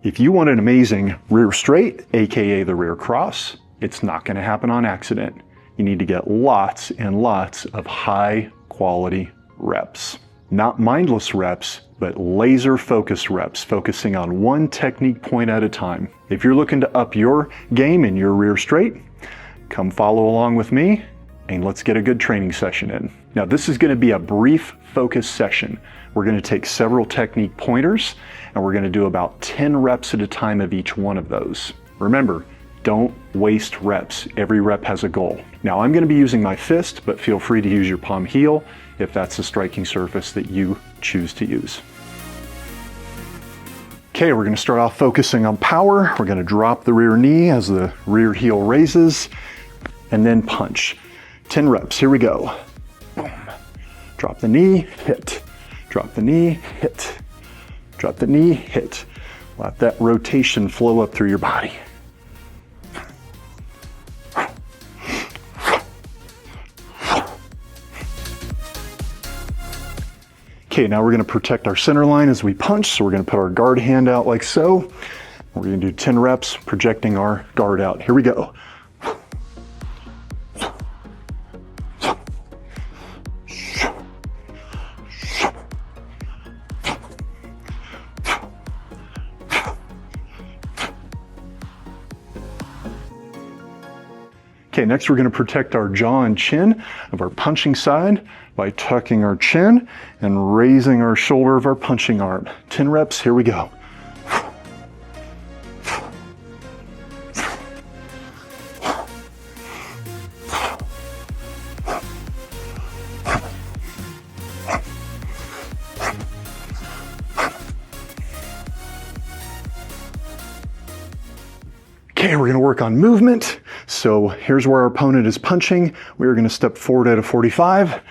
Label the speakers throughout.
Speaker 1: If you want an amazing rear straight, aka the rear cross, it's not going to happen on accident. You need to get lots and lots of high quality reps. Not mindless reps, but laser focused reps, focusing on one technique point at a time. If you're looking to up your game in your rear straight, come follow along with me and let's get a good training session in. Now this is going to be a brief focus session. We're going to take several technique pointers and we're going to do about 10 reps at a time of each one of those. Remember, don't waste reps. Every rep has a goal. Now I'm going to be using my fist, but feel free to use your palm heel if that's the striking surface that you choose to use. Okay, we're going to start off focusing on power. We're going to drop the rear knee as the rear heel raises and then punch. 10 reps, here we go. Boom. Drop the knee, hit. Drop the knee, hit. Drop the knee, hit. Let that rotation flow up through your body. Okay, now we're going to protect our center line as we punch. So we're going to put our guard hand out like so. We're going to do 10 reps projecting our guard out. Here we go. Okay, next we're going to protect our jaw and chin of our punching side by tucking our chin and raising our shoulder of our punching arm. 10 reps, here we go. Okay, we're going to work on movement. So here's where our opponent is punching. We're going to step forward at a 45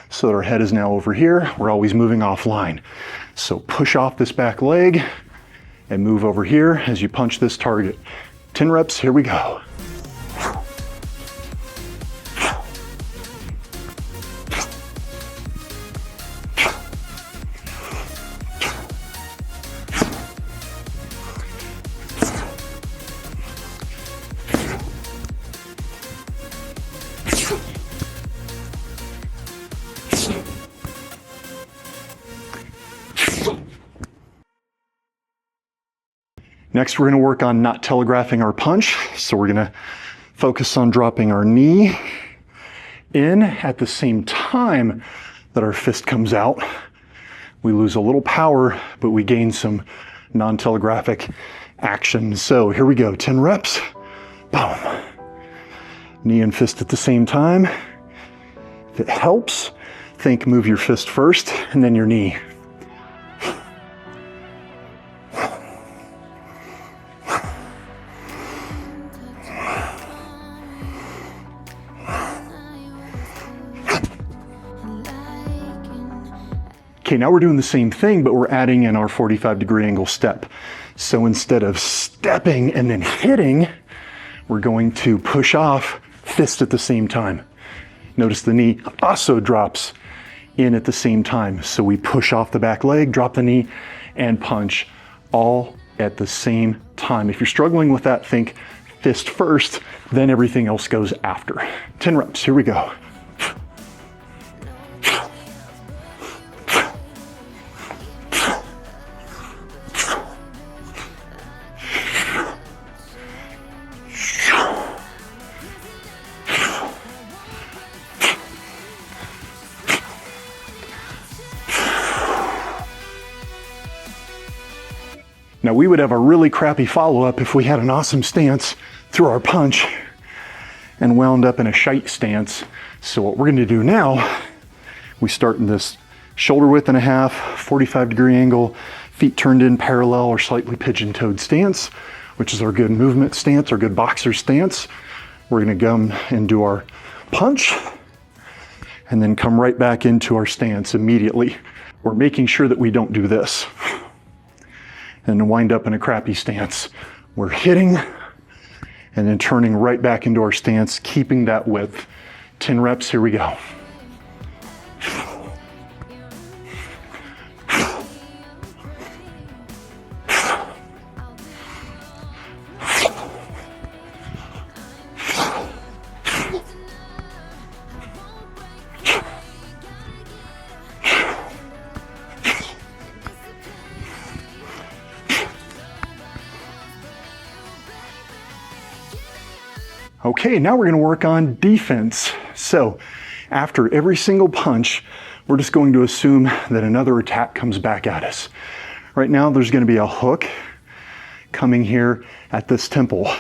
Speaker 1: so that our head is now over here. We're always moving offline. So push off this back leg and move over here as you punch this target. 10 reps, here we go. Next, we're going to work on not telegraphing our punch. So we're going to focus on dropping our knee in at the same time that our fist comes out. We lose a little power, but we gain some non-telegraphic action. So here we go, 10 reps. Boom. Knee and fist at the same time. If it helps, think move your fist first and then your knee. Okay, now we're doing the same thing, but we're adding in our 45-degree angle step. So instead of stepping and then hitting, we're going to push off, fist at the same time. Notice the knee also drops in at the same time. So we push off the back leg, drop the knee, and punch all at the same time. If you're struggling with that, think fist first, then everything else goes after. 10 reps, here we go. Now we would have a really crappy follow-up if we had an awesome stance through our punch and wound up in a shite stance. So what we're going to do now, we start in this shoulder width and a half, 45-degree angle, feet turned in parallel or slightly pigeon-toed stance, which is our good movement stance, our good boxer stance. We're going to come and do our punch and then come right back into our stance immediately. We're making sure that we don't do this and wind up in a crappy stance. We're hitting and then turning right back into our stance, keeping that width. 10 reps, here we go. Okay, now we're gonna work on defense. So after every single punch, we're just going to assume that another attack comes back at us. Right now, there's gonna be a hook coming here at this temple.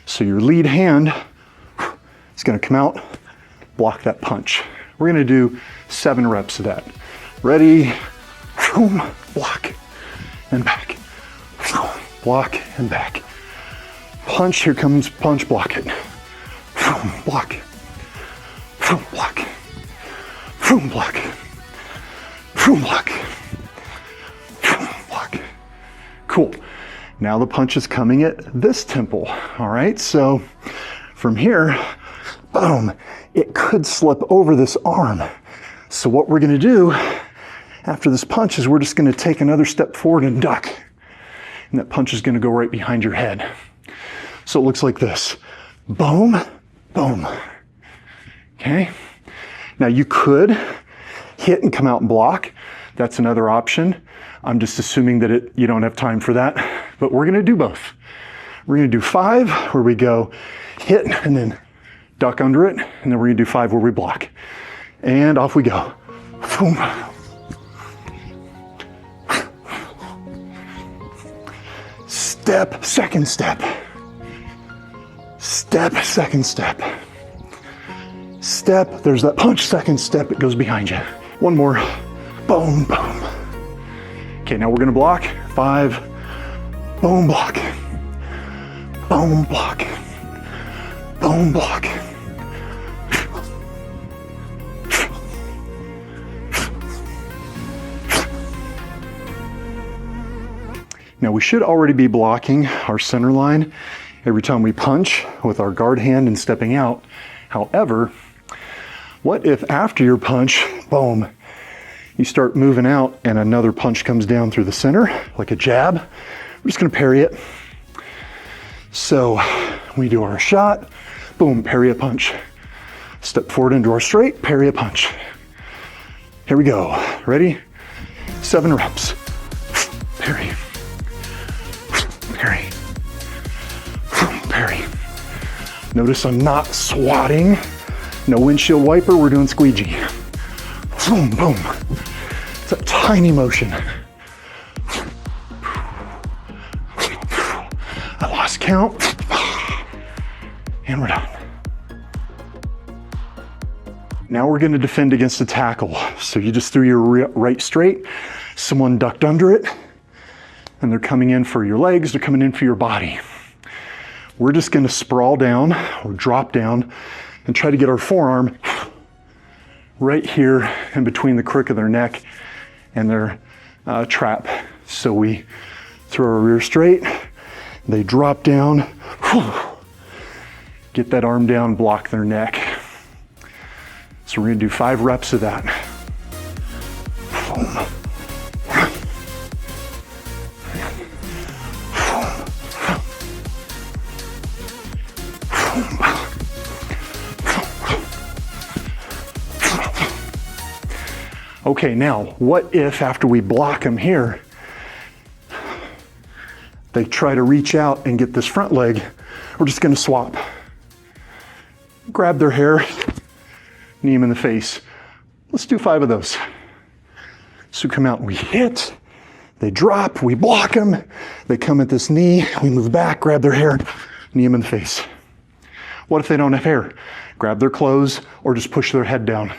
Speaker 1: So your lead hand is gonna come out, block that punch. We're gonna do 7 reps of that. Ready, boom, block, and back. Block and back. Punch, here comes punch, block it. Block. Block. Block. Block. Block. Cool. Now the punch is coming at this temple. All right, so from here, boom, it could slip over this arm. So what we're gonna do after this punch is we're just gonna take another step forward and duck. And that punch is gonna go right behind your head. So it looks like this. Boom, boom. Okay? Now you could hit and come out and block. That's another option. I'm just assuming that you don't have time for that, but we're gonna do both. We're gonna do 5 where we go hit and then duck under it, and then we're gonna do 5 where we block. And off we go. Boom. Step, second step. Step, second step. Step, there's that punch, second step, it goes behind you. One more, boom, boom. Okay, now we're gonna block. 5, boom, block. Boom, block. Boom, block. Now we should already be blocking our center line every time we punch with our guard hand and stepping out. However, what if after your punch, boom, you start moving out and another punch comes down through the center, like a jab? We're just gonna parry it. So we do our shot, boom, parry a punch. Step forward into our straight, parry a punch. Here we go, ready? 7 reps. Parry. Parry. Parry. Notice I'm not swatting. No windshield wiper, we're doing squeegee. Boom, boom. It's a tiny motion. I lost count. And we're done. Now we're gonna defend against a tackle. So you just threw your right straight, someone ducked under it, and they're coming in for your legs, they're coming in for your body. We're just gonna sprawl down or drop down and try to get our forearm right here in between the crook of their neck and their trap. So we throw our rear straight, they drop down, get that arm down, block their neck. So we're gonna do 5 reps of that. Boom. Okay, now, what if after we block them here, they try to reach out and get this front leg? We're just gonna swap. Grab their hair, knee them in the face. Let's do 5 of those. So we come out and we hit, they drop, we block them, they come at this knee, we move back, grab their hair, knee them in the face. What if they don't have hair? Grab their clothes or just push their head down.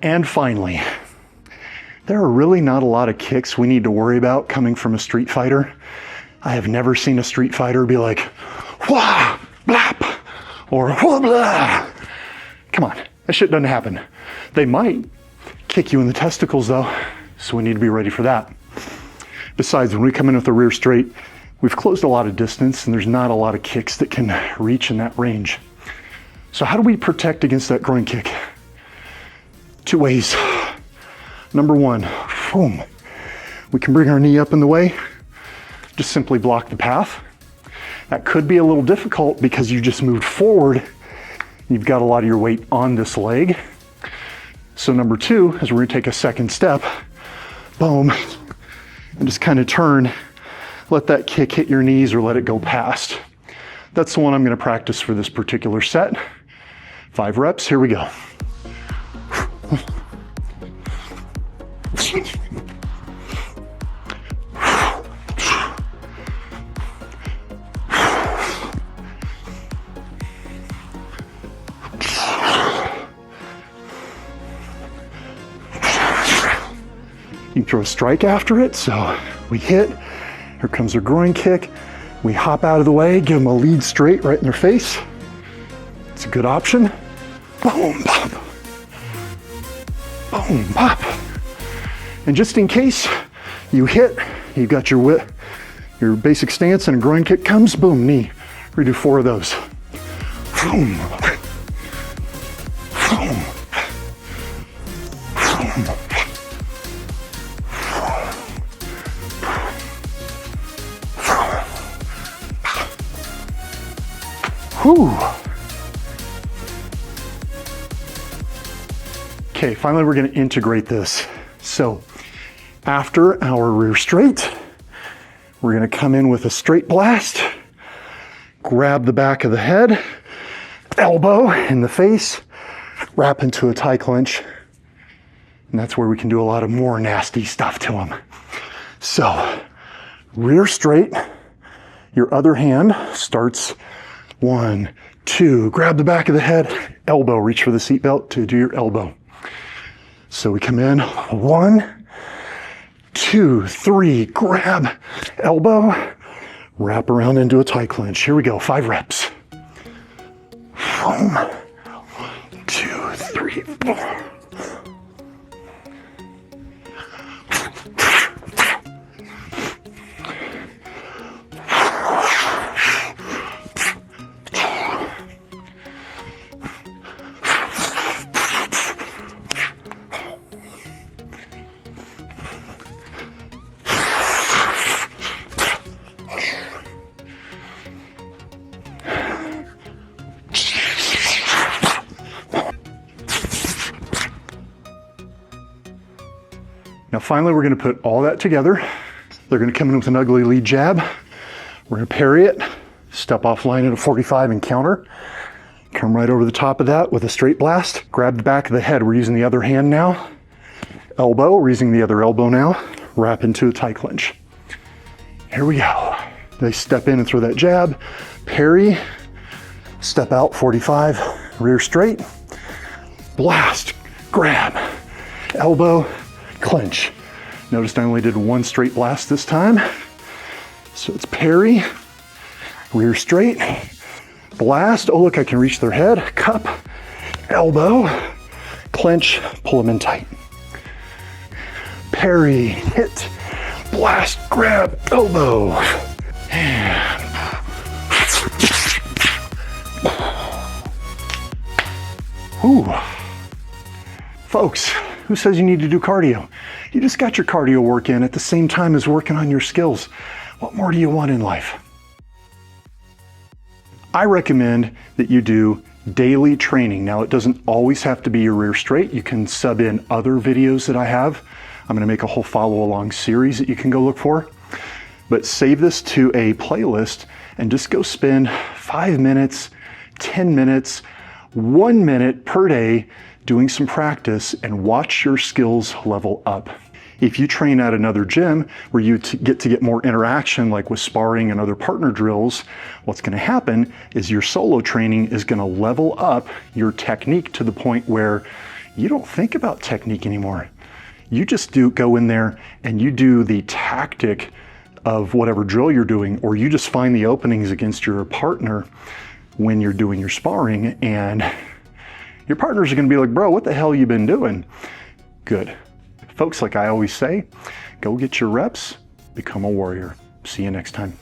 Speaker 1: And finally, there are really not a lot of kicks we need to worry about coming from a street fighter. I have never seen a street fighter be like, wah, blap, or wah, blah. Come on, that shit doesn't happen. They might kick you in the testicles though, so we need to be ready for that. Besides, when we come in with the rear straight, we've closed a lot of distance and there's not a lot of kicks that can reach in that range. So how do we protect against that groin kick? 2 ways. Number 1, boom. We can bring our knee up in the way, just simply block the path. That could be a little difficult because you just moved forward. You've got a lot of your weight on this leg. So number 2 is we're gonna take a second step, boom, and just kind of turn, let that kick hit your knees or let it go past. That's the one I'm gonna practice for this particular set. 5 reps, here we go. You can throw a strike after it, so we hit, here comes our groin kick, we hop out of the way, give them a lead straight right in their face. It's a good option. Boom, pop. Boom, pop. And just in case you hit, you got your basic stance and a groin kick comes, boom, knee. We do 4 of those. Boom. Boom. Whew. Okay, finally we're going to integrate this. So after our rear straight, we're going to come in with a straight blast, grab the back of the head, elbow in the face, wrap into a tie clinch, and that's where we can do a lot of more nasty stuff to them. So rear straight, your other hand starts 1, 2, grab the back of the head, elbow, reach for the seatbelt to do your elbow. So we come in, 1, 2, 3, grab, elbow, wrap around into a tie clinch. Here we go, 5 reps. 1, 2, 3, 4. Now finally, we're gonna put all that together. They're gonna come in with an ugly lead jab. We're gonna parry it, step off line at a 45 and counter. Come right over the top of that with a straight blast. Grab the back of the head. We're using the other hand now. Elbow, we're using the other elbow now. Wrap into a tie clinch. Here we go. They step in and throw that jab, parry, step out 45, rear straight, blast, grab, elbow, clinch. Notice I only did 1 straight blast this time. So it's parry, rear straight, blast. Oh, look, I can reach their head. Cup, elbow, clinch, pull them in tight. Parry, hit, blast, grab, elbow. And whew. Folks, who says you need to do cardio? You just got your cardio work in at the same time as working on your skills. What more do you want in life? I recommend that you do daily training. Now, it doesn't always have to be your rear straight. You can sub in other videos that I have. I'm gonna make a whole follow along series that you can go look for. But save this to a playlist and just go spend 5 minutes, 10 minutes, 1 minute per day doing some practice and watch your skills level up. If you train at another gym where you get to get more interaction, like with sparring and other partner drills, what's gonna happen is your solo training is gonna level up your technique to the point where you don't think about technique anymore. You just go in there and you do the tactic of whatever drill you're doing, or you just find the openings against your partner when you're doing your sparring, and your partners are gonna be like, bro, what the hell you been doing? Good. Folks, like I always say, go get your reps, become a warrior. See you next time.